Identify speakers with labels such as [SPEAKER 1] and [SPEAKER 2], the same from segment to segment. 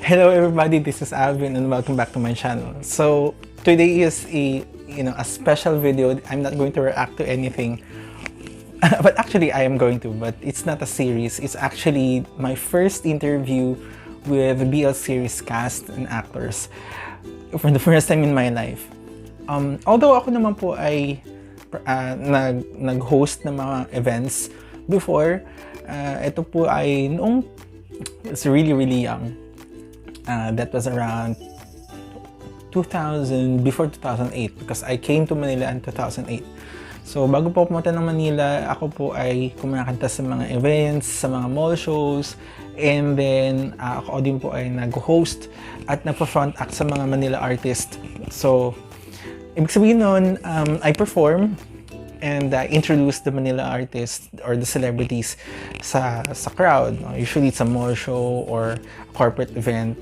[SPEAKER 1] Hello everybody, this is Alvin and welcome back to my channel. So today is a special video. I'm not going to react to anything. But actually I am going to, but it's not a series. It's actually my first interview with the BL series cast and actors for the first time in my life. Although ako naman po ay nag-host ng mga events before, ito po ay noong it's really young. That was around 2000, before 2008, because I came to Manila in 2008. So bago po pumunta ng Manila, ako po ay kumakanta sa mga events, sa mga mall shows, and then ako din po ay nag-host at nagpa-front act sa mga Manila artist. So ibig sabihin nun, I perform and introduce the Manila artists or the celebrities sa crowd. Usually it's a mall show or a corporate event.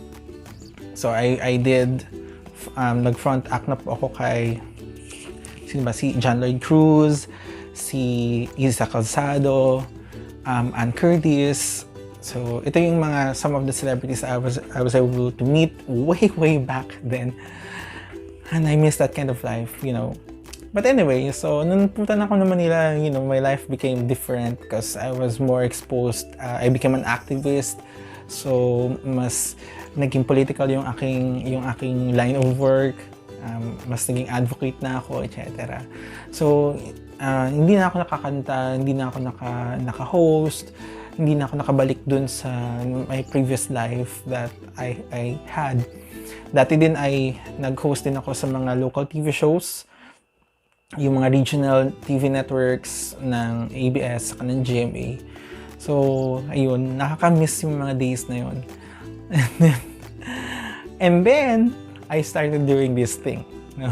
[SPEAKER 1] So I did, nag-front act na po ako kay, sino ba? Si John Lloyd Cruz, si Isa Calzado, Ann Curtis. So ito yung some of the celebrities I was able to meet way back then. And I miss that kind of life, you know. But anyway, so nung punta na ako ng Manila, you know, my life became different because I was more exposed. I became an activist. So mas naging political yung aking line of work. Mas naging advocate na ako, etc. So hindi na ako nakakanta, hindi na ako naka-host, hindi na ako nakabalik dun sa my previous life that I had. Dati din ay nag-host din ako sa mga local TV shows, yung mga regional TV networks ng ABS saka ng GMA. So ayun, nakaka-miss yung mga days na yun. And then I started doing this thing. No?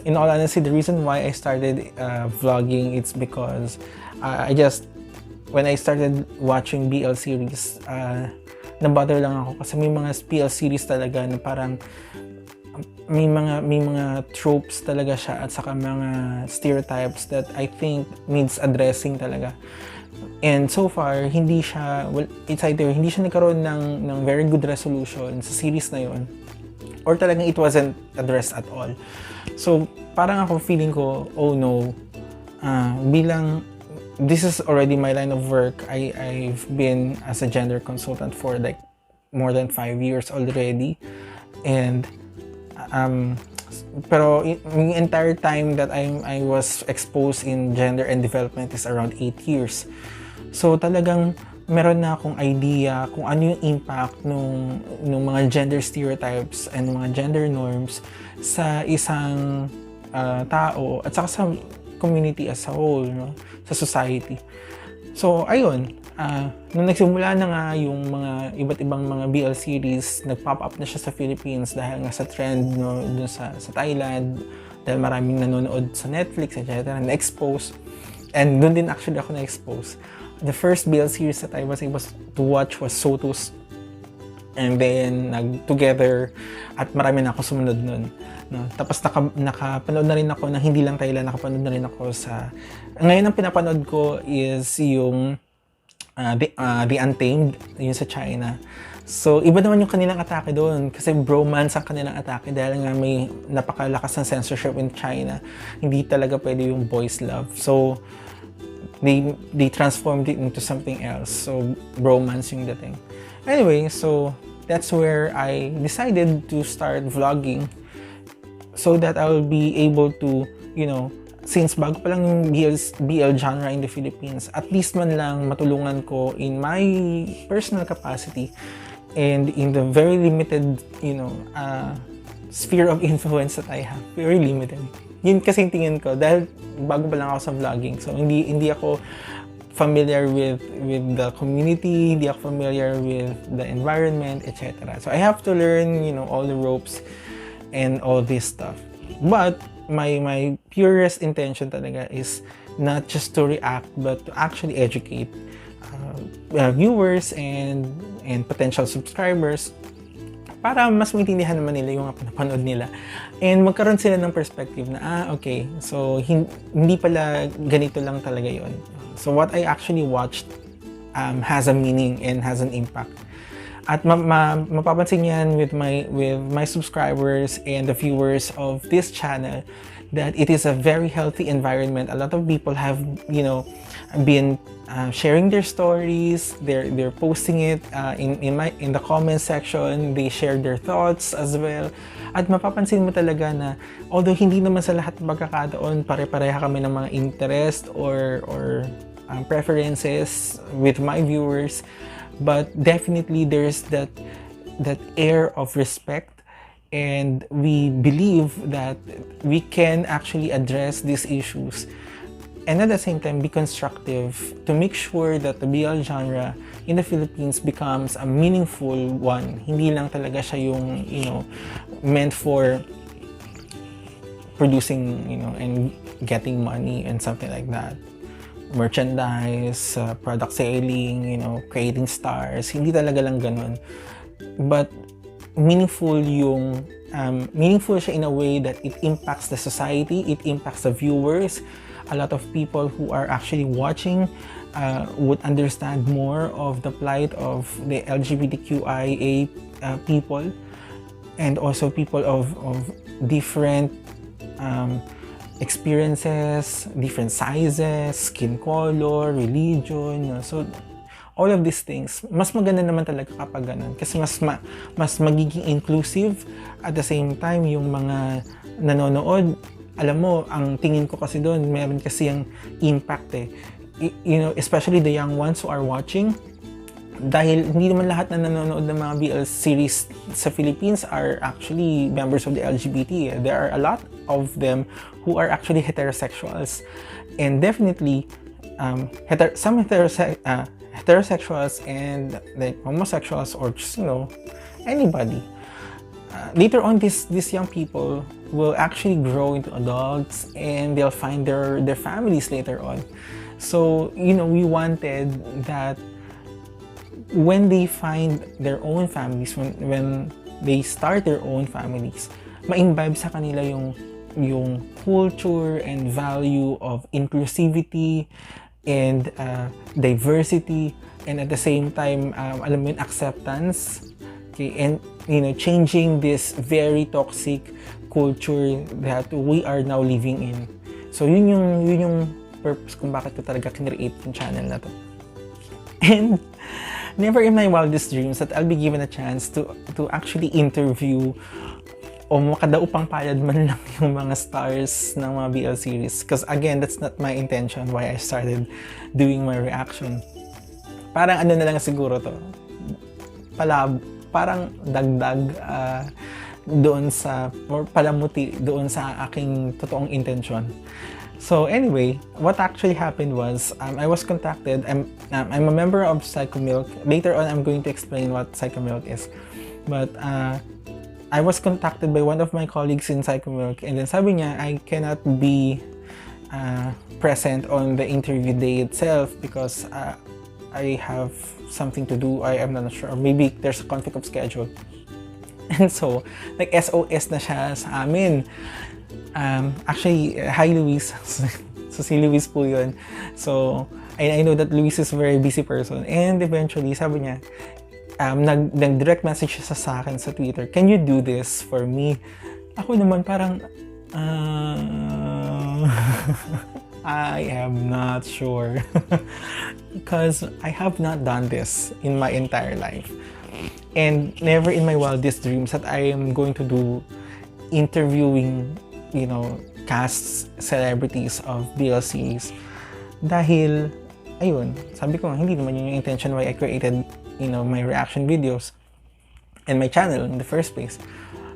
[SPEAKER 1] In all honesty, the reason why I started vlogging, it's because when I started watching BL series, nabother lang ako kasi may mga BL series talaga na parang may mga tropes talaga siya at saka mga stereotypes that I think needs addressing talaga. And so far, it's either hindi siya nagkaroon ng very good resolution sa series na yon, or talagang it wasn't addressed at all. So parang ako feeling ko, oh no, bilang this is already my line of work. I've been as a gender consultant for like more than 5 years already, and pero yung entire time that I was exposed in gender and development is around 8 years. So talagang meron na akong idea kung ano yung impact nung mga gender stereotypes and mga gender norms sa isang tao at saka sa community as a whole, no? Sa society. So ayun, nung nagsimula na nga yung mga iba't ibang mga BL series, nag-pop up na siya sa Philippines dahil nga sa trend, no, dun sa Thailand, dahil maraming nanonood sa Netflix, etc. Na-expose. And dun din actually ako na-expose. The first BL series that I was able to watch was Sotus. And then nag-together at marami na ako sumunod nun. No? Tapos nakapanood na rin ako ng hindi lang Thailand, nakapanood na rin ako sa... Ngayon ang pinapanood ko is yung The Untamed, yun sa China. So iba naman yung kanilang atake doon kasi bromance ang kanilang atake dahil nga may napakalakas ng censorship in China. Hindi talaga pwede yung boys love. So they transformed it into something else. So bromance yung dating. Anyway, so that's where I decided to start vlogging so that I will be able to, you know, since bago pa lang yung BL genre in the Philippines, at least man lang matulungan ko in my personal capacity and in the very limited, you know, sphere of influence that I have. Very limited. Yun kasi tingin ko dahil bago pa lang ako sa vlogging. So hindi ako familiar with the community, hindi ako familiar with the environment, etc. So I have to learn, you know, all the ropes and all this stuff. But my purest intention talaga is not just to react but to actually educate viewers and potential subscribers para mas maintindihan naman nila yung pinapanood nila and magkaroon sila ng perspective na okay, so hindi pala ganito lang talaga yon. So what I actually watched has a meaning and has an impact. At mapapansin yan with my subscribers and the viewers of this channel that it is a very healthy environment. A lot of people have, been sharing their stories. They're posting it in the comment section. They share their thoughts as well. At mapapansin mo talaga na although hindi naman sa lahat ng pagkakataon pare-pareha kami ng mga interest or preferences with my viewers, but definitely there's that air of respect, and we believe that we can actually address these issues and at the same time be constructive to make sure that the BL genre in the Philippines becomes a meaningful one. Hindi lang talaga siya yung, meant for producing, and getting money and something like that. Merchandise, product selling, creating stars. Hindi talaga lang ganun. But meaningful siya in a way that it impacts the society, it impacts the viewers. A lot of people who are actually watching would understand more of the plight of the LGBTQIA people, and also people of different experiences, different sizes, skin color, religion. So all of these things, mas maganda naman talaga kapag ganun. Kasi mas magiging inclusive. At the same time, yung mga nanonood, alam mo, ang tingin ko kasi doon, meron kasi yung impact especially the young ones who are watching. Dahil hindi naman lahat na nanonood ng mga BL series sa Philippines are actually members of the LGBT. There are a lot of them who are actually heterosexuals. And definitely, some heterosexuals and like homosexuals or just, anybody. Later on, these young people will actually grow into adults and they'll find their families later on. So, we wanted that when they find their own families, when they start their own families, ma-imbibe sa kanila yung culture and value of inclusivity and diversity, and at the same time, alam mo yun, acceptance. Okay, and changing this very toxic culture that we are now living in. So yun yung purpose kung bakit ko talaga kinreate yung channel na to. And never in my wildest dreams that I'll be given a chance to actually interview o makadaupang palad man lang yung mga stars ng mga BL series. Because again, that's not my intention why I started doing my reaction. Parang ano na lang siguro to. Parang dagdag doon sa, or palamuti doon sa aking totoong intention. So anyway, what actually happened was, I was contacted. I'm a member of Psychomilk. Later on, I'm going to explain what Psychomilk is. But I was contacted by one of my colleagues in Psychomilk, and then sabi niya, I cannot be present on the interview day itself because I have something to do. I am not sure. Maybe there's a conflict of schedule. And so, like SOS na siya sa amin. Actually, hi Luis. So si Luis po yun. So, I know that Luis is a very busy person. And eventually, sabi niya, nag-direct message siya sa akin sa Twitter, can you do this for me? Ako naman parang, I am not sure. Because I have not done this in my entire life. And never in my wildest dreams that I am going to do interviewing, casts, celebrities of BL series. Dahil, ayun, sabi ko, hindi naman yun yung intention why I created, my reaction videos and my channel in the first place.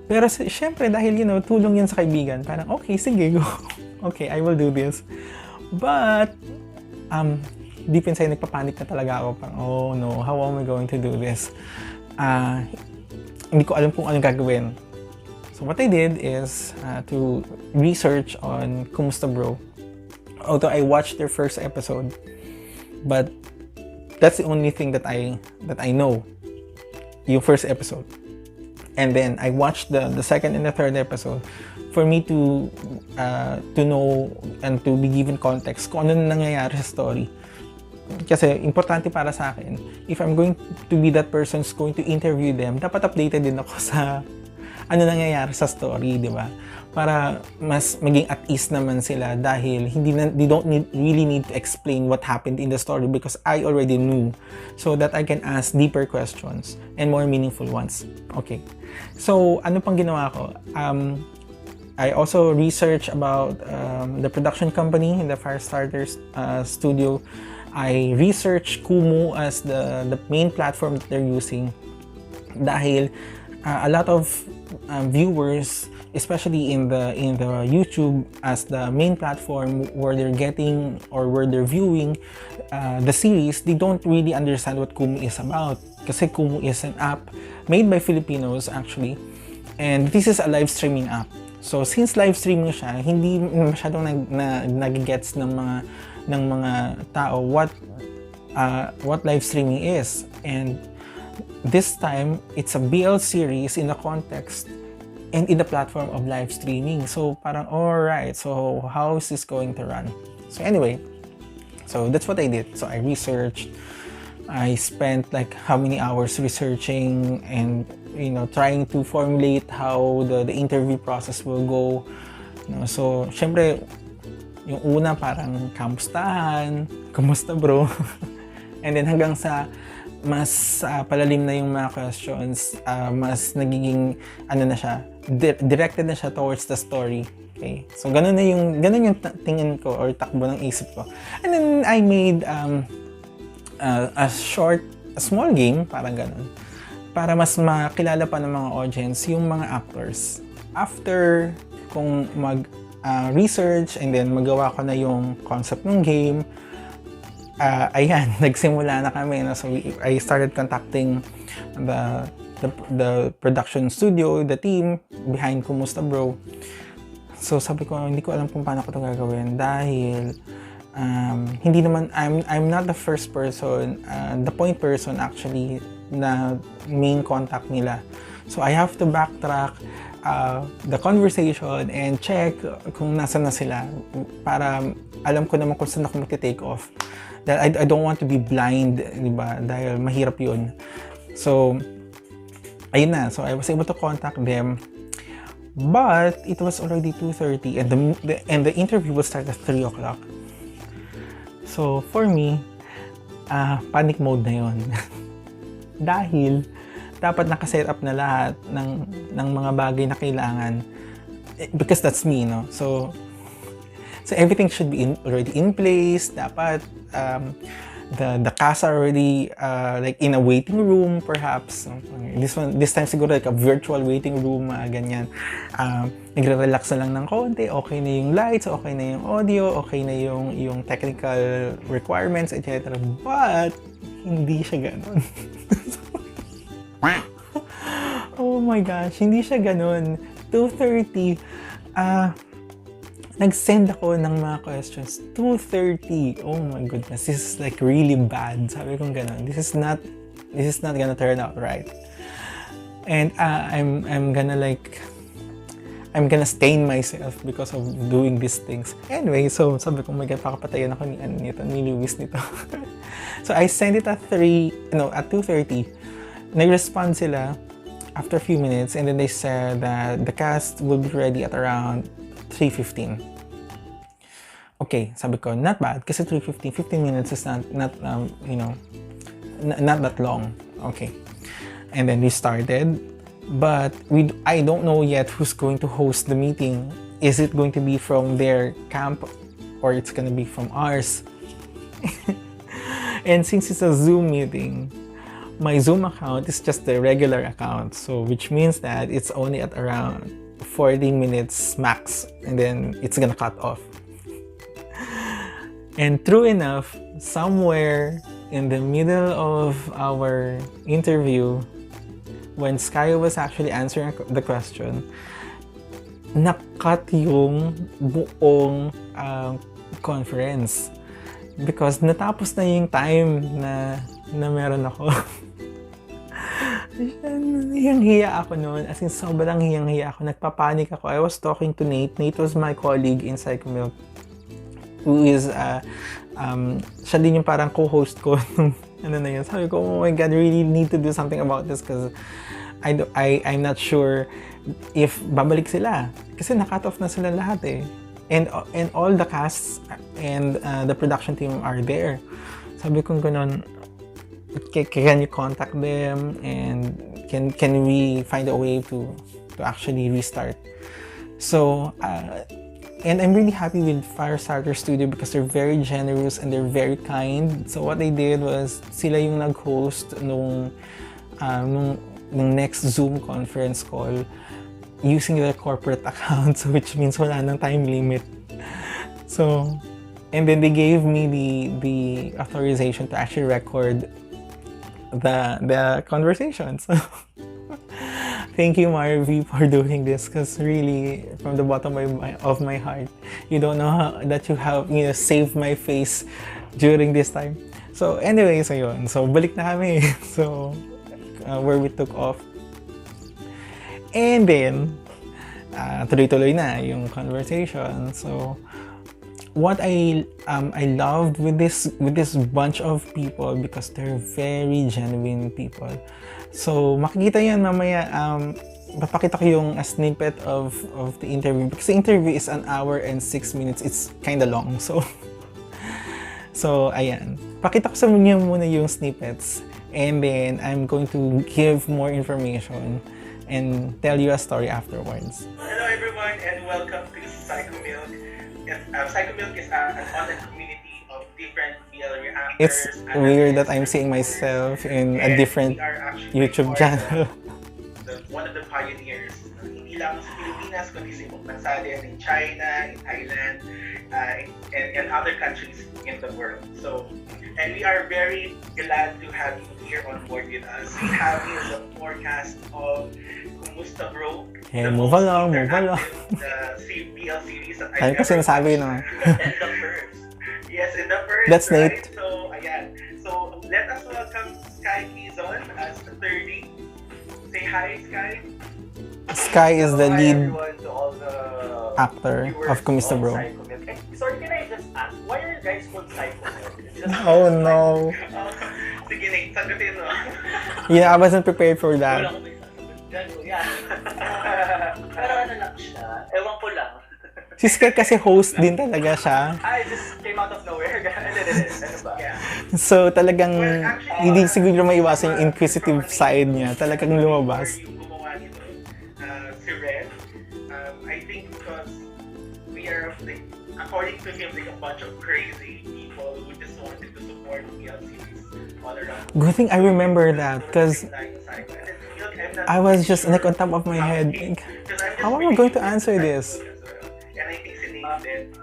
[SPEAKER 1] Pero syempre, dahil, tulong yun sa kaibigan, parang, okay, sige, go. Okay, I will do this. But, deep inside, nagpapanik na talaga ako. Parang, oh no, how am I going to do this? Hindi ko alam kung anong gagawin. So what I did is to research on Kumusta Bro. Although I watched their first episode, but that's the only thing that I know. Yung first episode. And then I watched the second and the third episode for me to know and to be given context kung ano na nangyayari sa story. kasi importante para sa akin, if I'm going to be that person who's going to interview them, dapat updated din ako sa ano nangyayari sa story, di ba? Para mas maging at ease naman sila dahil they don't really need to explain what happened in the story because I already knew, so that I can ask deeper questions and more meaningful ones. Okay. So, ano pang ginawa ko? I also researched about the production company, the Firestarters studio. I researched Kumu as the main platform that they're using dahil a lot of viewers, especially in the YouTube as the main platform where they're getting or where they're viewing the series, they don't really understand what Kumu is about. Kasi Kumu is an app made by Filipinos actually, and this is a live streaming app. So since live streaming siya, hindi masyadong nag-gets ng mga tao what live streaming is. And this time, it's a BL series in the context and in the platform of live streaming. So parang, alright, so how is this going to run? So anyway, so that's what I did. So I researched, I spent like how many hours researching and trying to formulate how the interview process will go. So syempre, yung una parang kamustahan, kumusta bro? And then hanggang sa mas palalim na yung mga questions, mas nagiging na siya, directed na siya towards the story. Okay? So ganun yung tingin ko or takbo ng isip ko. And then I made a small game, parang ganun, para mas makilala pa ng mga audience yung mga actors. After kung research and then magawa ko na yung concept ng game, ayan, nagsimula na kami. So I started contacting the production studio, the team behind Kumusta Bro. So sabi ko, hindi ko alam kung paano ko ito gagawin dahil hindi naman, I'm not the first person, the point person actually na main contact nila. So I have to backtrack the conversation and check kung nasa na sila para alam ko naman kung saan ako mag-take off. Dahil I don't want to be blind, di ba? Dahil mahirap yun. So, ayun na. So, I was able to contact them. But, it was already 2:30 and the interview will start at 3 o'clock. So, for me, panic mode na yun. Dahil, dapat nakaset up na lahat ng mga bagay na kailangan. Because that's me, no? So everything should be already in place. Dapat the cast are already like in a waiting room perhaps. This time siguro like a virtual waiting room, ganyan. Nagre-relax na lang ng konti, okay na yung lights, okay na yung audio, okay na yung technical requirements, etc. But hindi siya ganoon. Oh my gosh, hindi siya ganun. 2:30, nag-send ako ng mga questions. 2:30, oh my goodness, this is like really bad. Sabi kong ganun, this is not gonna turn out right. And I'm gonna stain myself because of doing these things. Anyway, so sabi ko, my God, pakapatayan ako ni Luis nito. So I sent it at 2:30. Nag-respond sila after a few minutes and then they said that the cast will be ready at around 3:15. Okay, sabi ko, not bad kasi 3:15, 15 minutes is not that long. Okay. And then we started, but I don't know yet who's going to host the meeting. Is it going to be from their camp or it's going to be from ours? And since it's a Zoom meeting, my Zoom account is just the regular account, so which means that it's only at around 40 minutes max, and then it's gonna cut off. And true enough, somewhere in the middle of our interview, when Sky was actually answering the question, nakat yung buong conference because natapos na yung time na meron ako. Hiyang-hiya ako noon. As in, sobrang hiyang-hiya ako. Nagpapanik ako. I was talking to Nate. Nate was my colleague in Psychomilk, who is Siya din yung parang co-host ko nung ano na yun. Sabi ko, oh my God, really need to do something about this because I'm not sure if babalik sila. Kasi na-cut off na sila lahat eh. And all the casts and the production team are there. Sabi ko gano'n, can you contact them and can we find a way to actually restart? So, and I'm really happy with Firestarter Studio because they're very generous and they're very kind. So what they did was, sila yung nag-host nung next Zoom conference call using their corporate accounts, which means wala nang time limit. So, and then they gave me the authorization to actually record the conversation. So, thank you, Marvy, for doing this because really, from the bottom of my heart, you don't know how, that you have saved my face during this time. So, anyway, so yun. So, balik na kami. So, where we took off. And then, tuloy-tuloy na yung conversation. So, what I loved with this bunch of people because they're very genuine people. So, makikita yan mamaya, papakita ko yung a snippet of the interview because the interview is 1 hour and 6 minutes. It's kinda long. So, ayan. Pakita ko sa inyo muna yung snippets and then I'm going to give more information and tell you a story afterwards.
[SPEAKER 2] Hello everyone and welcome to Psycho Milk. Psycho Milk is an online community of different BL reactors.
[SPEAKER 1] It's weird that I'm seeing myself in a different YouTube channel.
[SPEAKER 2] One of the pioneers, hindi lang sa Pilipinas, kundi sa ibang bansa din, in China, in Thailand, and other countries in the world. So, and we are very glad to have you here on board with us. We have here the forecast of Kumusta Bro.
[SPEAKER 1] Hey, move along.
[SPEAKER 2] The BL series that
[SPEAKER 1] I've ever
[SPEAKER 2] sinasabi,
[SPEAKER 1] no?
[SPEAKER 2] And the first. Yes, in the first.
[SPEAKER 1] That's
[SPEAKER 2] right?
[SPEAKER 1] Nate.
[SPEAKER 2] So, ayan. So, let us welcome Sky Quezon as the 30. Say hi, Sky.
[SPEAKER 1] Sky is the
[SPEAKER 2] Hi,
[SPEAKER 1] lead
[SPEAKER 2] everyone, to all the
[SPEAKER 1] actor of Kumusta Bro.
[SPEAKER 2] Psycho Milk. Sorry, can I just ask, why are you guys called Psycho Milk?
[SPEAKER 1] Oh no.
[SPEAKER 2] Sige, Nate, sagutin mo.
[SPEAKER 1] Yeah, I wasn't prepared for that.
[SPEAKER 3] Wala ko may sasagot dyan, kuya. Pero ano lang siya, ewan ko lang.
[SPEAKER 1] Si Sky kasi host din talaga siya.
[SPEAKER 2] I just came out of nowhere. Ano ba? Yeah.
[SPEAKER 1] So talagang hindi siguro maiwasan yung inquisitive side niya. Talagang lumabas.
[SPEAKER 2] Yung gumawa nito, si Red, I think because we are, like, according to him, like a bunch of crazy people who just wanted to support BL series all around.
[SPEAKER 1] Good thing I remember that because I was just like on top of my head. Like, how am I going to answer this?
[SPEAKER 2] And I think si Nate did.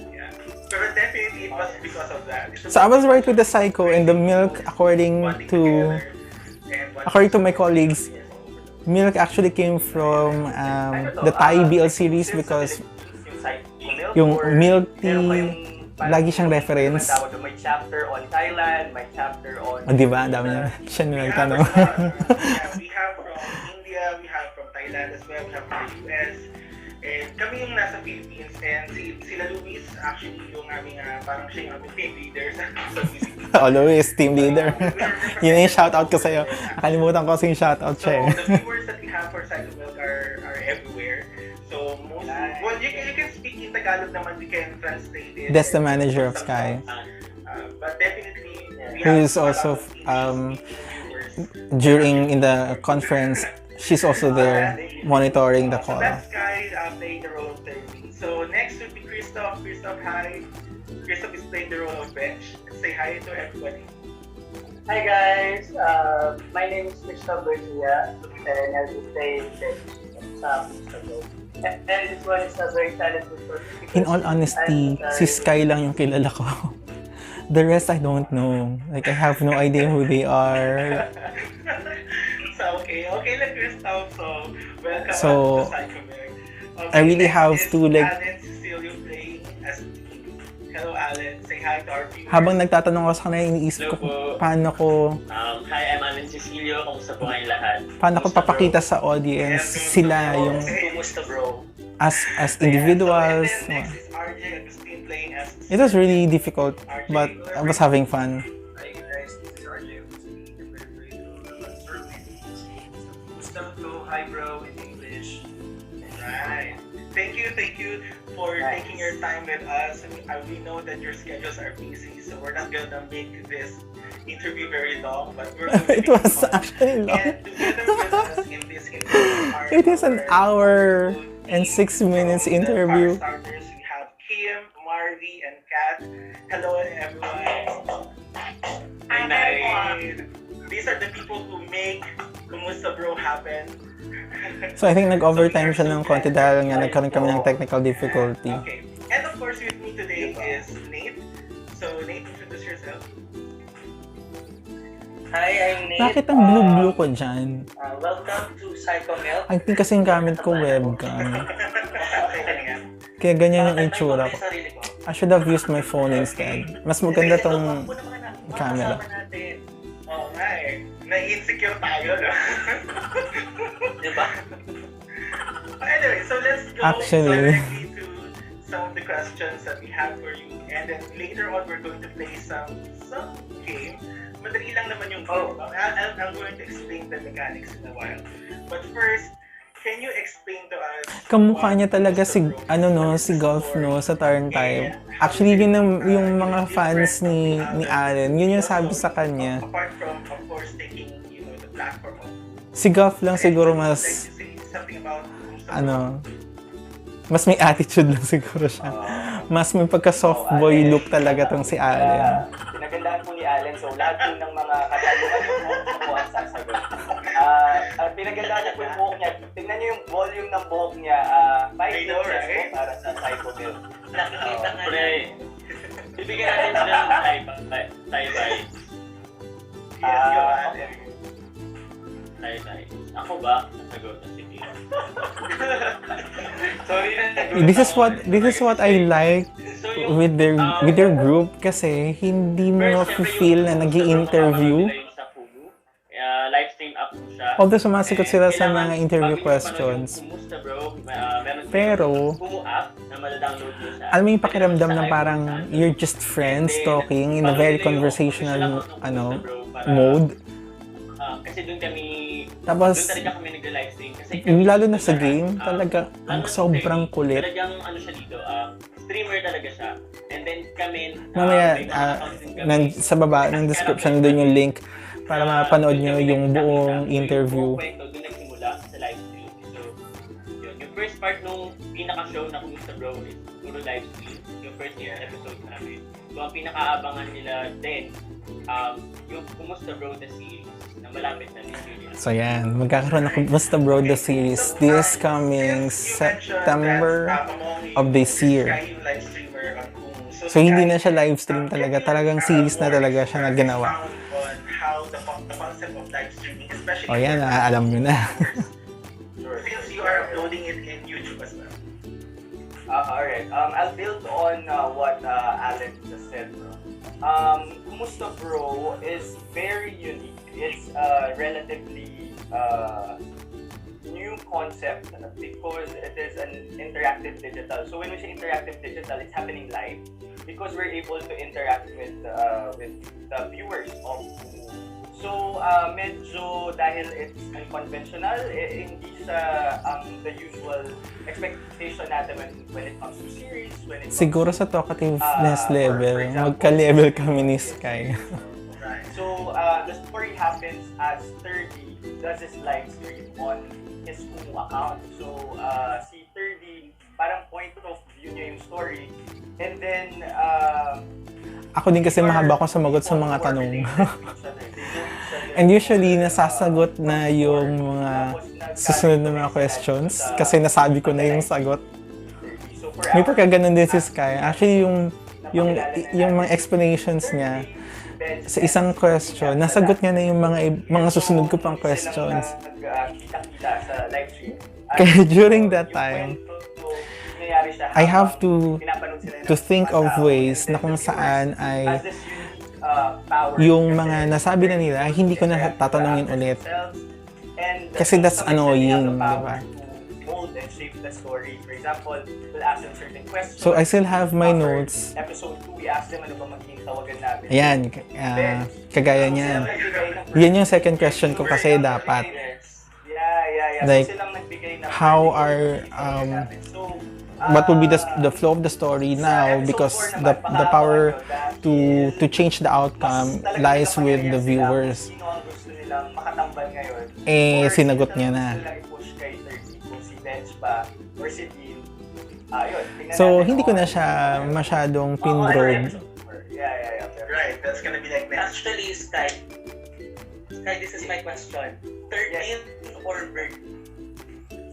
[SPEAKER 2] Yeah. Pero definitely it was because of that.
[SPEAKER 1] So I was right with the Psycho and the Milk according to my colleagues. Milk actually came from the Thai BL series because yung Milk Tea, lagi siyang reference.
[SPEAKER 3] May chapter on Thailand, may chapter on...
[SPEAKER 1] O diba? Ang dami niya. Siya nung nagtanong.
[SPEAKER 2] We have from India, we have from Thailand as well, we have from the US. And kami yung nasa Philippines and sila Luis actually yung aming parang siya yung aming team leader sa Philippines.
[SPEAKER 1] Luis, team leader. Yun yung shoutout ko sa'yo. Nakalimutan ko yung shoutout siya.
[SPEAKER 2] So the viewers that we have for Psycho Milk are everywhere. So most, well, you can speak in Tagalog naman, you can translate it.
[SPEAKER 1] That's the manager of Sky.
[SPEAKER 2] But definitely, we
[SPEAKER 1] Who
[SPEAKER 2] have
[SPEAKER 1] is also during in the conference, she's also there monitoring the call.
[SPEAKER 2] So that's Sky playing the role of Terry. So next would be Christoph. Christoph, hi. Christoph is playing the role of Bench. Say hi to everybody.
[SPEAKER 3] Hi guys, my name is Kumusta Garcia and I'll be playing sa Kumusta Bro. And this one is a very talented person.
[SPEAKER 1] In all honesty, si Sky lang yung kilala ko. The rest I don't know. Like I have no idea who they are.
[SPEAKER 2] So okay, let Christoph. So welcome
[SPEAKER 1] So,
[SPEAKER 2] to Psycho Milk. Okay,
[SPEAKER 1] I really
[SPEAKER 2] next
[SPEAKER 1] have
[SPEAKER 2] is
[SPEAKER 1] to like
[SPEAKER 2] Alan Cecilio playing as Hello Alan, say hi to our viewers.
[SPEAKER 1] habang nagtatanong ako sa kanila, iniisip ko paano ko
[SPEAKER 4] Hi, I'm Alan Cecilio. Kumusta po kayong lahat?
[SPEAKER 1] paano ko papakita sa audience sila yung
[SPEAKER 4] Kumusta bro?
[SPEAKER 1] as individuals.
[SPEAKER 2] So, and then next is RJ Agustin playing as
[SPEAKER 1] It was really difficult, but I was having fun.
[SPEAKER 5] Hi guys, this is RJ. Kumusta Bro? Hi bro in English.
[SPEAKER 2] Right. Thank you for taking your time with us. We know that your schedules are busy, so we're not gonna make this interview very long, but we're going to
[SPEAKER 1] It was actually long.
[SPEAKER 2] And together with us in this interview are
[SPEAKER 1] It is an hour
[SPEAKER 2] our
[SPEAKER 1] and 6 minutes
[SPEAKER 2] from the
[SPEAKER 1] interview.
[SPEAKER 2] Firestarters. We have Kim, Marvy, and Kat. Hello everyone. And these are the people who make Kumusta Bro happen.
[SPEAKER 1] So I think nag-overtime siya ng konti dahil nga nagkaroon kami ng technical difficulty.
[SPEAKER 2] Okay. And of course with me today is Nate. So Nate, introduce yourself.
[SPEAKER 3] Hi, I'm Nate.
[SPEAKER 1] Bakit ang blue-blue ko dyan?
[SPEAKER 3] Welcome to Psychomilk.
[SPEAKER 1] I think kasing gamit ko webcam.
[SPEAKER 2] Okay nga.
[SPEAKER 1] Kaya ganyan yung itsura ko.
[SPEAKER 3] Sarili ko.
[SPEAKER 1] I should have used my phone instead. Mas maganda tong camera.
[SPEAKER 2] Oo nga eh. Na-insecure tayo, no?
[SPEAKER 3] Diba?
[SPEAKER 2] Anyway, so let's go
[SPEAKER 1] Actually.
[SPEAKER 2] directly to some of the questions that we have for you. And then later on, we're going to play some game. Madali lang naman yung game. I'm going to explain the mechanics in a while. But first, can you explain to us
[SPEAKER 1] Kamukha niya talaga si Golf sa turn time. Actually, yun yung mga fans ni Allen. Yun yung sabi sa kanya.
[SPEAKER 2] Apart from, of course, taking, the platform of
[SPEAKER 1] Si Golf lang siguro mas
[SPEAKER 2] something about
[SPEAKER 1] mas may attitude lang siguro siya. Mas may pagka-soft boy look talaga tong si Allen.
[SPEAKER 3] Pinagandaan po ni Allen, so lahat po ng mga katanungan niyo po ang sasagot. Pinagandaan niya po yung buhok niya. Tingnan niyo yung volume ng buhok niya. 5 inches po para sa Psychomilk.
[SPEAKER 4] Nakikita nga na. Bibigyan natin sila ng tie-bye. Tie-bye. Ako ba? Nasagot na sige. Sorry na.
[SPEAKER 1] This is what I like with their group kasi hindi mo feel na nag-i-interview.
[SPEAKER 4] Live stream up po siya.
[SPEAKER 1] Although sumasagot sila sa mga interview questions.
[SPEAKER 4] Kumusta Bro?
[SPEAKER 1] Pero
[SPEAKER 4] Kumu-app na madadownload nyo sa
[SPEAKER 1] alam mo yung pakiramdam na parang you're just friends talking in a very conversational mode.
[SPEAKER 4] Kasi doon kami
[SPEAKER 1] Tapos
[SPEAKER 4] doon talaga kami nag-live stream kasi
[SPEAKER 1] lalo na sa game talaga ang sobrang kulit.
[SPEAKER 4] Talagang siya dito, streamer talaga siya. And then kami
[SPEAKER 1] Mamaya
[SPEAKER 4] may mga accounts din kami.
[SPEAKER 1] sa baba ng description doon yung link para mapanood nyo yung buong interview.
[SPEAKER 4] Doon nagsimula sa live stream. So, yun. Yung first part nung pinaka-show na Kumusta Bro is puro live stream. Yung first episode namin. So, ang pinaka-abangan nila din, yung Kumusta Bro the series na malapit na ni Julia.
[SPEAKER 1] So yan, magkakaroon ng Kumusta Bro the series this coming September of this year. So hindi na siya live stream talaga, talagang series na talaga siya na ginawa. O yan, alam nyo na.
[SPEAKER 2] Since you are uploading it in YouTube as well.
[SPEAKER 3] Alright, I'll build on what Allen just said, bro. Kumusta Bro is very unique. It's a relatively new concept because it is an interactive digital. So when we say interactive digital, it's happening live because we're able to interact with the viewers of Kumu. So medyo dahil it's unconventional, hindi sa the usual expectation natin when it comes to series, when it comes
[SPEAKER 1] Siguro sa talkativeness level, magka-level kami ni Sky.
[SPEAKER 3] So the story happens as 30 does his live stream on his Kumu account. So si 30 parang point of view niya yung story, and then
[SPEAKER 1] Ako din kasi mahaba ko sumagot sa mga tanong. And usually, nasasagot na yung mga susunod na mga questions kasi nasabi ko na yung sagot. May pagkaganon din si Sky. Actually, yung mga explanations niya sa isang question, nasagot niya na yung mga susunod ko pang questions. Kaya during that time, I have to think of ways na kung saan ay yung mga nasabi na nila, hindi ko na tatanungin ulit. Kasi that's annoying, di ba?
[SPEAKER 3] and shape the story. For example, we'll ask them certain questions.
[SPEAKER 1] So I still have my
[SPEAKER 3] For
[SPEAKER 1] notes.
[SPEAKER 3] Episode 2, we ask them ano ba magiging tawagan namin.
[SPEAKER 1] Ayan, kagaya niyan. Yan yung second question ko kasi dapat.
[SPEAKER 3] Yeah.
[SPEAKER 1] Like,
[SPEAKER 3] so silang nagbigay ng
[SPEAKER 1] how are,
[SPEAKER 3] So,
[SPEAKER 1] what will be the flow of the story now, because the power to change the outcome lies with the viewers.
[SPEAKER 3] Sino ang gusto nilang makatambal ngayon?
[SPEAKER 1] Eh,
[SPEAKER 3] Or
[SPEAKER 1] sinagot
[SPEAKER 3] sino
[SPEAKER 1] niya na.
[SPEAKER 3] gusto nilang i-push kay Thursday, kung si Bench ba or si Dean. Yun, tingnan
[SPEAKER 1] So,
[SPEAKER 3] natin
[SPEAKER 1] hindi ko
[SPEAKER 3] kung
[SPEAKER 1] na
[SPEAKER 3] ano.
[SPEAKER 1] siya masyadong
[SPEAKER 3] Oo,
[SPEAKER 1] pinrobe.
[SPEAKER 3] Yeah.
[SPEAKER 2] Right, that's gonna be like next.
[SPEAKER 5] Actually, Sky, this is my question. 13th or birth?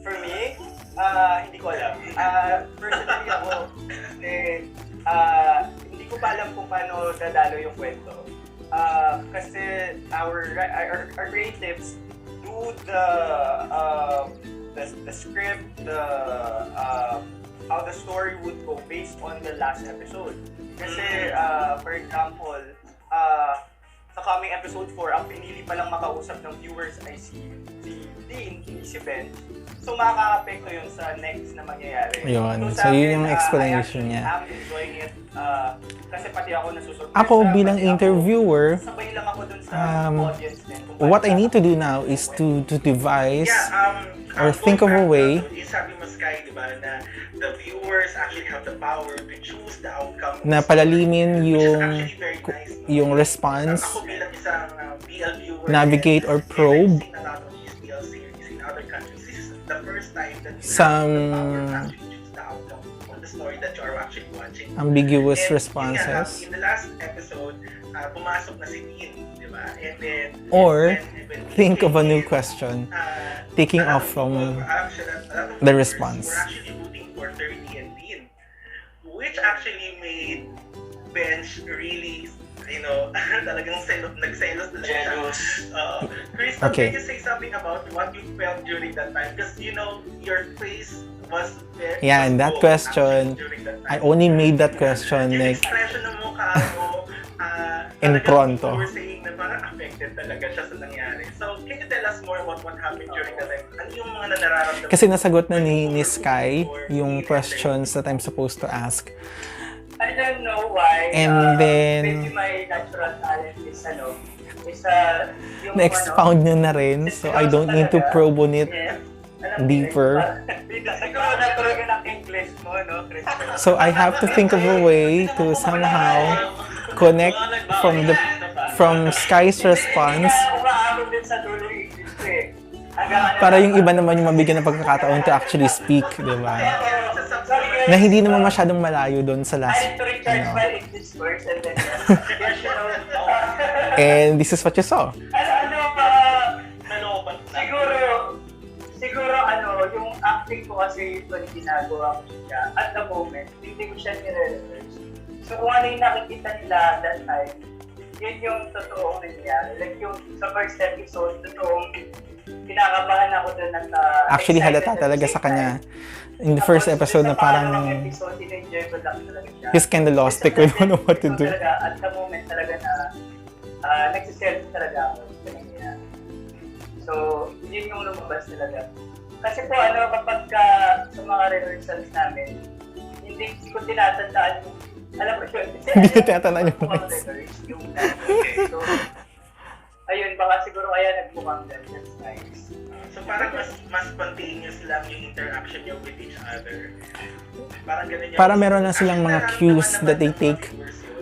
[SPEAKER 3] For me, hindi ko alam. Personally ako, hindi ko pa alam kung paano dadalo yung kwento. Kasi our creatives do the script, how the story would go based on the last episode. Kasi, for example, sa coming episode 4, ang pinili palang makausap ng viewers ay si Dean, hindi si Ben. So, makaka-apekto yun sa next na mangyayari.
[SPEAKER 1] Yun.
[SPEAKER 3] sa
[SPEAKER 1] So, yun
[SPEAKER 3] akin,
[SPEAKER 1] yung explanation niya.
[SPEAKER 3] I'm enjoying it. Kasi pati ako nasusurpresa.
[SPEAKER 1] Ako bilang
[SPEAKER 3] pati ako,
[SPEAKER 1] interviewer,
[SPEAKER 3] sabay lang ako dun sa audience din.
[SPEAKER 1] what I need to do now is to devise or think of a way.
[SPEAKER 2] Sabi mo, Sky, di ba, na the viewers actually have the power to choose the outcome.
[SPEAKER 1] Na palalimin
[SPEAKER 2] which is
[SPEAKER 1] yung
[SPEAKER 2] actually very nice.
[SPEAKER 1] yung response,
[SPEAKER 2] Ako bilang isang BL viewer,
[SPEAKER 1] navigate or probe
[SPEAKER 2] I've seen a lot of these BL series in other countries. This is the first time that you
[SPEAKER 1] some
[SPEAKER 2] have the power to actually choose the outcome of the story that you are actually watching.
[SPEAKER 1] ambiguous
[SPEAKER 2] And,
[SPEAKER 1] responses.
[SPEAKER 2] in the last episode, pumasok na si Dean, di ba? And then,
[SPEAKER 1] Or
[SPEAKER 2] when
[SPEAKER 1] think of a new
[SPEAKER 2] came,
[SPEAKER 1] question,
[SPEAKER 2] uh,
[SPEAKER 1] taking
[SPEAKER 2] a lot
[SPEAKER 1] off
[SPEAKER 2] of
[SPEAKER 1] from
[SPEAKER 2] people, actually, a lot of
[SPEAKER 1] the
[SPEAKER 2] viewers
[SPEAKER 1] response.
[SPEAKER 2] were actually rooting for 30 and Dean, which actually made Bench really, talagang nagselos talaga siya.
[SPEAKER 5] Jealous.
[SPEAKER 2] Crystal,
[SPEAKER 1] Okay.
[SPEAKER 2] can you say something about what you felt during that time? Because, your face was very...
[SPEAKER 1] Yeah, and that
[SPEAKER 2] was
[SPEAKER 1] question,
[SPEAKER 2] actually during that
[SPEAKER 1] I
[SPEAKER 2] time.
[SPEAKER 1] only made that question
[SPEAKER 2] Yung
[SPEAKER 1] like
[SPEAKER 2] expression ng mukha mo,
[SPEAKER 1] in
[SPEAKER 2] talagang
[SPEAKER 1] pronto.
[SPEAKER 2] you were saying na parang affected talaga siya sa nangyari. So, can you tell us more about what happened during that time? Ano yung mga nararamdaman?
[SPEAKER 1] kasi nasagot na ni Sky yung questions that I'm supposed to ask.
[SPEAKER 3] I don't know why.
[SPEAKER 1] And then,
[SPEAKER 3] maybe my natural talent is yung
[SPEAKER 1] na-expound niya na rin, so I don't need to probe on it deeper.
[SPEAKER 3] Siguro natural ka ng English mo, no, Crystal?
[SPEAKER 1] So I have to think of a way to somehow connect from Sky's response
[SPEAKER 3] Umaabot din sa dulo yung English ko eh.
[SPEAKER 1] para yung iba naman yung mabigyan ng pagkakataon to actually speak, di ba? Na hindi naman masyadong malayo doon sa last,
[SPEAKER 3] I need to recharge
[SPEAKER 1] ano.
[SPEAKER 3] my English first and then
[SPEAKER 1] And this is what you saw.
[SPEAKER 3] siguro yung acting ko kasi ito yung ginagawa ko siya at the moment, hindi ko siya nire-reverse. So kung ano yung nakikita nila that time, yun yung totoong nangyayari. Like yung sa first episode, totoong kinakabahan ako doon at
[SPEAKER 1] Actually, halata talaga sa kanya. In the first episode na parang
[SPEAKER 3] episode, in-enjoy ko lang talaga siya.
[SPEAKER 1] he's kinda lost, like, we don't know what to do.
[SPEAKER 3] At the moment talaga na nagsiselfie talaga ako sa nangyayari. So, yun yung lumabas talaga. Kasi po, kapag sa mga rehearsals namin, hindi ko tinatandaan yung, alam mo yun,
[SPEAKER 1] Hindi ko tinatandaan yung
[SPEAKER 3] mga rehearse, yung so, ayun, baka siguro kaya nagmukhang ganun. That's nice.
[SPEAKER 2] So parang mas spontaneous lang yung interaction niyo with each other. Parang ganun yung...
[SPEAKER 1] Para meron na silang mga cues that they take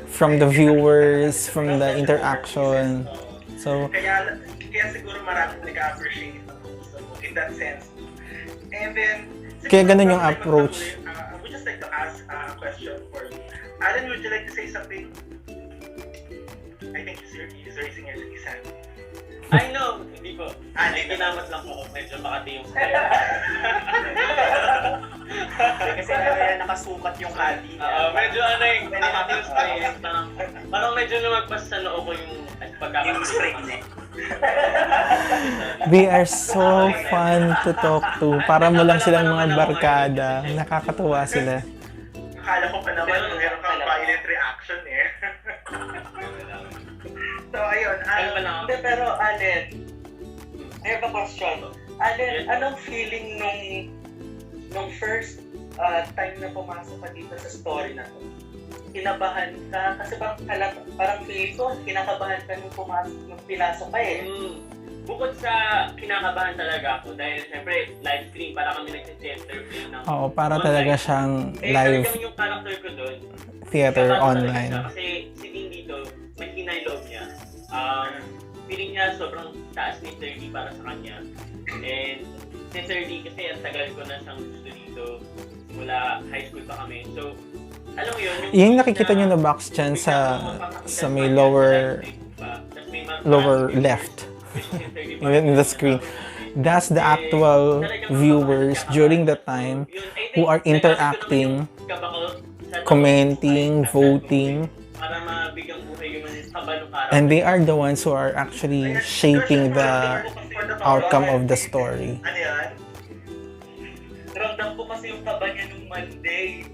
[SPEAKER 1] from the viewers, from the interaction. So,
[SPEAKER 2] Kaya siguro maraming nag-appreciate in that sense. And then,
[SPEAKER 1] Kaya ganun yung approach.
[SPEAKER 2] I would just like to ask a question for you. Alan, would you like to say something? I think he's raising his hand.
[SPEAKER 4] I know, hindi po.
[SPEAKER 2] Hindi
[SPEAKER 4] Ginamat lang po, medyo makati yung
[SPEAKER 3] Kasi nakasukat yung hati niya.
[SPEAKER 4] medyo makati yung spray. Parang medyo lumagpas sa noo ko yung
[SPEAKER 5] spray niya.
[SPEAKER 1] they are so fun to talk to. Para mo lang silang mga barkada. Nakakatuwa sila.
[SPEAKER 2] Akala ko pa naman meron kang violent reaction eh. So, ayun.
[SPEAKER 5] Hindi, pero Allen, I have a question. Allen, anong feeling nung nung first time na pumasok ka dito sa story na to, kinabahan ka? Kasi parang feeling ko, kinakabahan ka nung pinasok ka eh.
[SPEAKER 4] Bukod sa kinakabahan talaga ako dahil siyempre live stream para kami nag-interview ng
[SPEAKER 1] Oo, para
[SPEAKER 4] online.
[SPEAKER 1] talaga siyang live
[SPEAKER 4] talagang yung character ko doon
[SPEAKER 1] theater
[SPEAKER 4] kakatawa
[SPEAKER 1] online.
[SPEAKER 4] talaga siya. Kasi si Dean dito may hinay loob niya, feeling niya sobrang taas ni Sir D para sa kanya, and si Sir D kasi ang tagal ko na siyang gusto dito simula high school pa kami, so alam mo yun
[SPEAKER 1] Yung nakikita nyo na box dyan sa may lower left in the screen, that's the actual viewers during the time who are interacting, commenting, voting, and they are the ones who are actually shaping the outcome of the story.
[SPEAKER 2] Ano yan?
[SPEAKER 5] Ramdam ko kasi yung kaba niya nung Monday.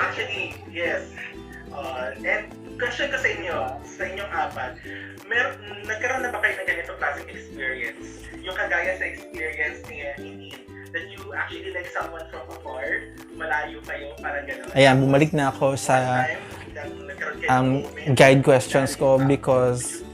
[SPEAKER 2] Actually, yes. And question ko sa inyong apat, nagkaroon na ba kayo ng ganitong klaseng experience? Yung kagaya sa experience ni Dean, that you actually like someone from afar, malayo kayo, parang gano'n.
[SPEAKER 1] Ayan, bumalik na ako sa guide questions ko because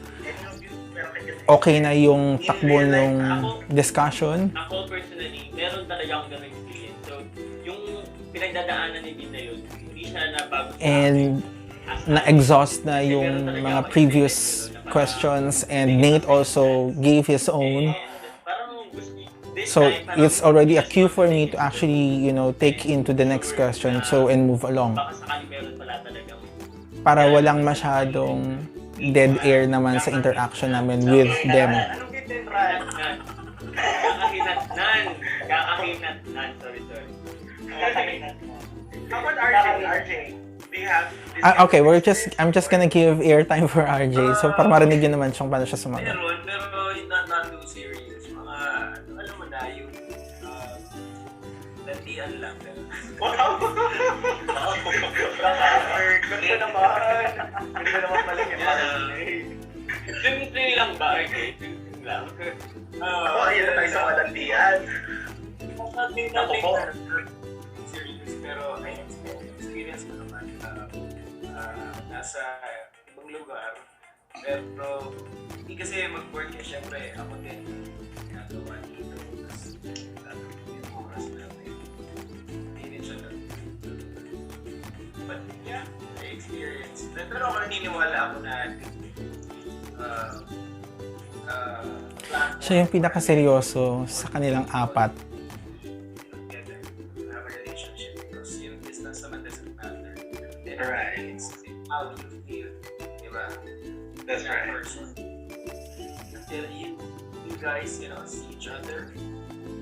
[SPEAKER 1] okay na yung takbo ng discussion.
[SPEAKER 4] Ako personally, meron talaga akong ganung experience. So, yung pinagdadaanan ni Dean na yun, hindi siya nabago sa
[SPEAKER 1] And na-exhaust na yung mga previous questions, and Nate also gave his own. So it's already a cue for me to actually, take into the next question and move along. Para walang masyadong dead air naman sa interaction namin with them.
[SPEAKER 4] Anong gitinran? Kakahinatnan. Sorry.
[SPEAKER 2] How about RJ? Do you have this
[SPEAKER 1] Okay, I'm just gonna give airtime for RJ. So para marinig yun naman paano siya sumagot.
[SPEAKER 6] Meron, pero not too serious. Mga, alam mo na, yung landian lang.
[SPEAKER 2] Wow!
[SPEAKER 3] Ganda naman. Hindi ko naman pala yung
[SPEAKER 4] Simple lang ba? Okay, simple lang.
[SPEAKER 2] Ako, ayun na tayo sa walandian.
[SPEAKER 6] Nothing serious, pero ay experience ko naman nasa ibang lugar. Pero hindi kasi mag-work eh, syempre ako din nagawa dito. Tapos yung oras natin. Hindi rin siya but yeah, I experienced. Pero ako naniniwala ako na
[SPEAKER 1] Siya yung pinakaseryoso sa kanilang apat.
[SPEAKER 6] together, have a relationship, because yung distance naman doesn't matter.
[SPEAKER 2] Right.
[SPEAKER 6] It's how you feel, diba?
[SPEAKER 2] That's
[SPEAKER 6] That
[SPEAKER 2] right.
[SPEAKER 6] person. Until you guys, see each other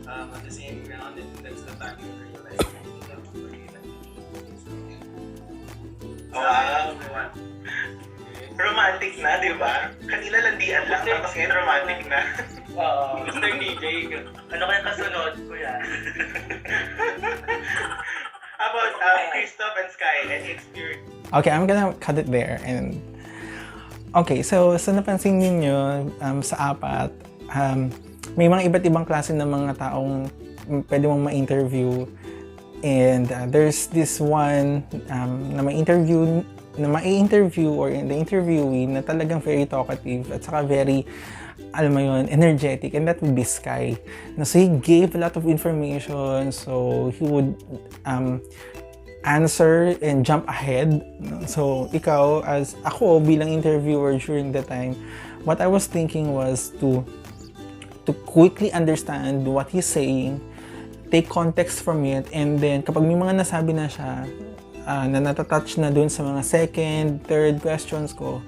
[SPEAKER 6] on the same ground, and that's the time you realize that you love for you.
[SPEAKER 2] Wow. Romantic na, di ba? Kanina landian lang, tapos ngayon romantic na.
[SPEAKER 3] Mr. DJ, ano kaya kasunod ko yan?
[SPEAKER 2] How about Christoph and Sky? Any experience?
[SPEAKER 1] Okay, I'm gonna cut it there. And okay, so napansin ninyo sa apat, may mga iba't ibang klase ng mga taong pwede mong ma-interview. And there's this one na ma-interview or the interviewee na talagang very talkative at saka very, alam mo yun, energetic, and that would be Sky. So he gave a lot of information, so he would answer and jump ahead. So ikaw, as ako bilang interviewer during the time, what I was thinking was to quickly understand what he's saying, take context from it, and then kapag may mga nasabi na siya na natatouch na dun sa mga second, third questions ko,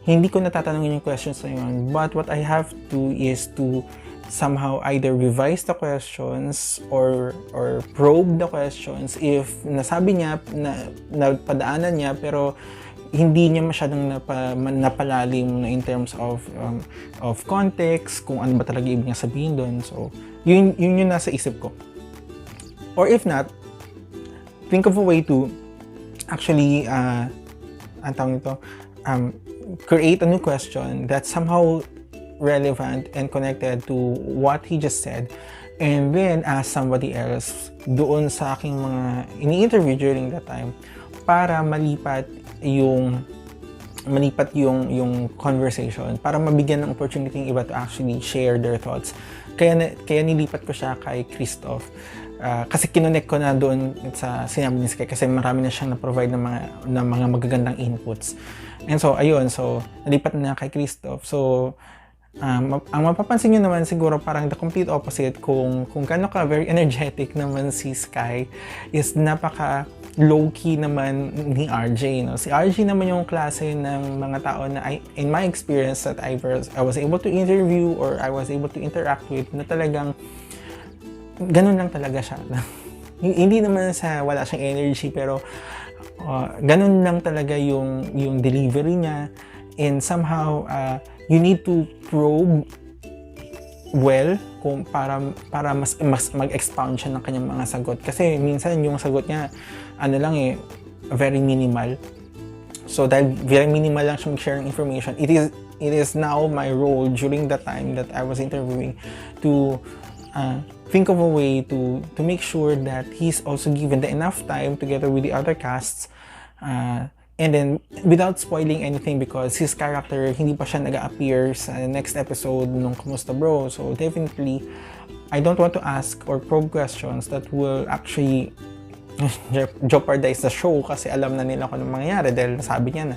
[SPEAKER 1] hindi ko natatanungin yung questions na yun. But what I have to is to somehow either revise the questions or probe the questions if nasabi niya, napadaanan niya, pero hindi niya masyadong napalalim na in terms of context, kung ano ba talaga ibig niya sabihin doon. So, yun yung nasa isip ko. Or if not, think of a way to actually, ang tawag nito, create a new question that somehow relevant and connected to what he just said, and then ask somebody else doon sa aking mga ini-interview during that time para malipat yung conversation, para mabigyan ng opportunity yung iba to actually share their thoughts. Kaya nilipat ko siya kay Christoph. Kasi kinonect ko na doon sa sinabi ni Sky kasi marami na siyang na-provide ng mga magagandang inputs. And so, ayun. So, nalipat na kay Christoph. So, ang mapapansin nyo naman siguro parang the complete opposite kung kano ka very energetic naman si Sky is napaka low-key naman ni RJ. No? Si RJ naman yung klase ng mga tao na in my experience that I was able to interview or I was able to interact with na talagang ganun lang talaga siya. Hindi naman sa wala siyang energy pero ganun lang talaga yung delivery niya, and somehow you need to probe well kung para mas mag-expound siya ng kanyang mga sagot kasi minsan yung sagot niya very minimal. So dahil very minimal lang siya mag-share ng information, it is now my role during the time that I was interviewing to think of a way to make sure that he's also given the enough time together with the other casts, and then without spoiling anything because his character hindi pa siya nag-appear sa next episode ng Kumusta Bro. So definitely I don't want to ask or probe questions that will actually jeopardize the show kasi alam na nila kung anong mangyayari dahil nasabi niya na.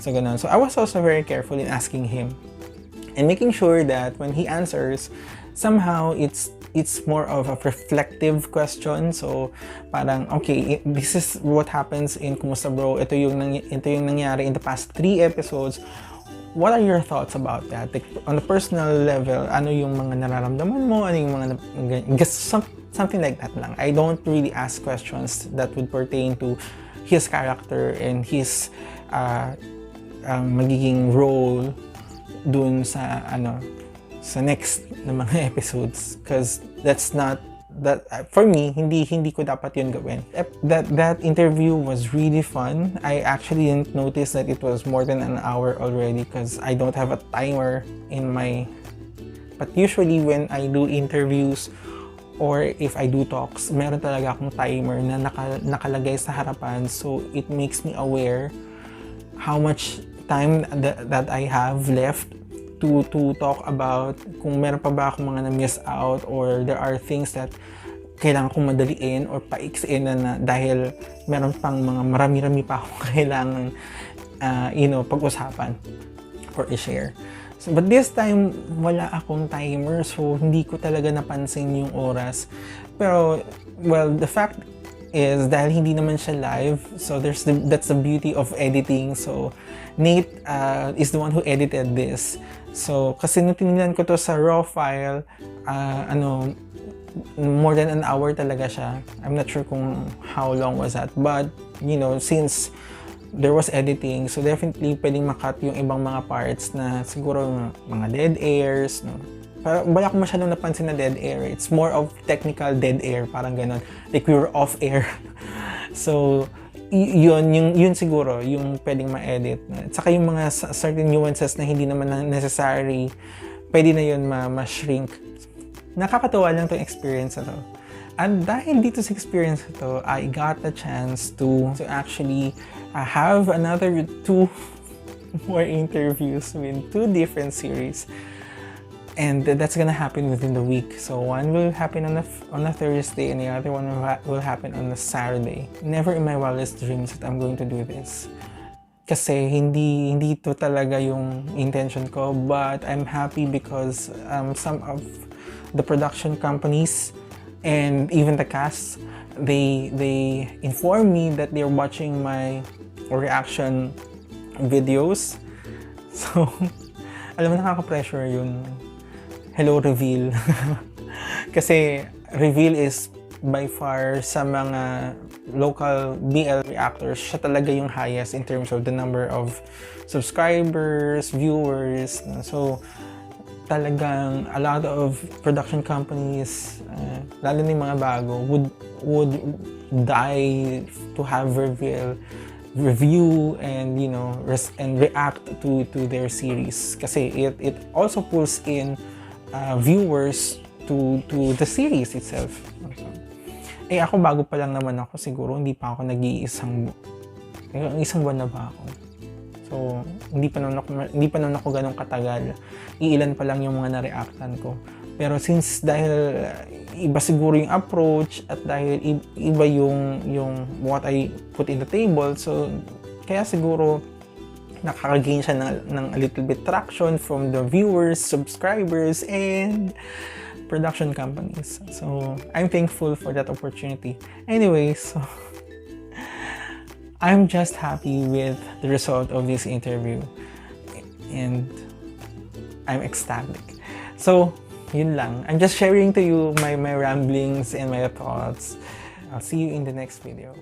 [SPEAKER 1] So ganun. So I was also very careful in asking him and making sure that when he answers, somehow it's more of a reflective question. So parang okay, this is what happens in Kumusta Bro. Ito yung nangyari in the past 3 episodes. What are your thoughts about that? Like, on a personal level, ano yung mga nararamdaman mo? Ano yung mga something like that lang. I don't really ask questions that would pertain to his character and his magiging role dun sa next na mga episodes, because that's not that for me, hindi ko dapat yun gawin. That interview was really fun. I actually didn't notice that it was more than an hour already because I don't have a timer in my, but usually when I do interviews or if I do talks, meron talaga akong timer na nakalagay sa harapan, so it makes me aware how much time that I have left to talk about, kung meron pa ba akong mga na-miss out or there are things that kailangan kong madaliin or paiksiin na dahil meron pang mga marami-rami pa akong kailangan pag-usapan or i-share. So, but this time, wala akong timer, so hindi ko talaga napansin yung oras. Pero, well, the fact is dahil hindi naman siya live, so that's the beauty of editing. So Nate is the one who edited this. So kasi nung tinignan ko to sa raw file, more than an hour talaga siya. I'm not sure kung how long was that, but since there was editing, so definitely pwedeng makat yung ibang mga parts na siguro mga dead airs, no? Wala akong masyadong napansin na dead air. It's more of technical dead air, parang ganon. Like we were off air. So, yun siguro, yung pwedeng ma-edit. At saka yung mga certain nuances na hindi naman necessary, pwede na yun ma-shrink. Nakakatawa lang tong experience na to. And dahil dito sa experience na to, I got the chance to actually have another 2 more interviews with 2 different series. And that's gonna happen within the week. So one will happen on a Thursday and the other one will happen on a Saturday. Never in my wildest dreams that I'm going to do this. Kasi hindi to talaga yung intention ko, but I'm happy because some of the production companies and even the cast, they inform me that they're watching my reaction videos. So alam mo, nakaka-pressure yun. Hello, reveal. Kasi reveal is by far sa mga local BL reactors, siya talaga yung highest in terms of the number of subscribers, viewers. So talagang a lot of production companies, lalo na yung mga bago, would die to have reveal review and and react to their series, kasi it also pulls in viewers to the series itself. Ako bago pa lang naman ako, siguro hindi pa ako isang buwan na ba ako. So hindi pa naman ako ganun katagal. Iilan pa lang yung mga na-reactan ko. Pero since dahil iba siguro yung approach at dahil iba yung what I put in the table, so kaya siguro nakaka-gain siya ng a little bit traction from the viewers, subscribers, and production companies. So I'm thankful for that opportunity. Anyway, so I'm just happy with the result of this interview and I'm ecstatic. So yun lang. I'm just sharing to you my ramblings and my thoughts. I'll see you in the next video.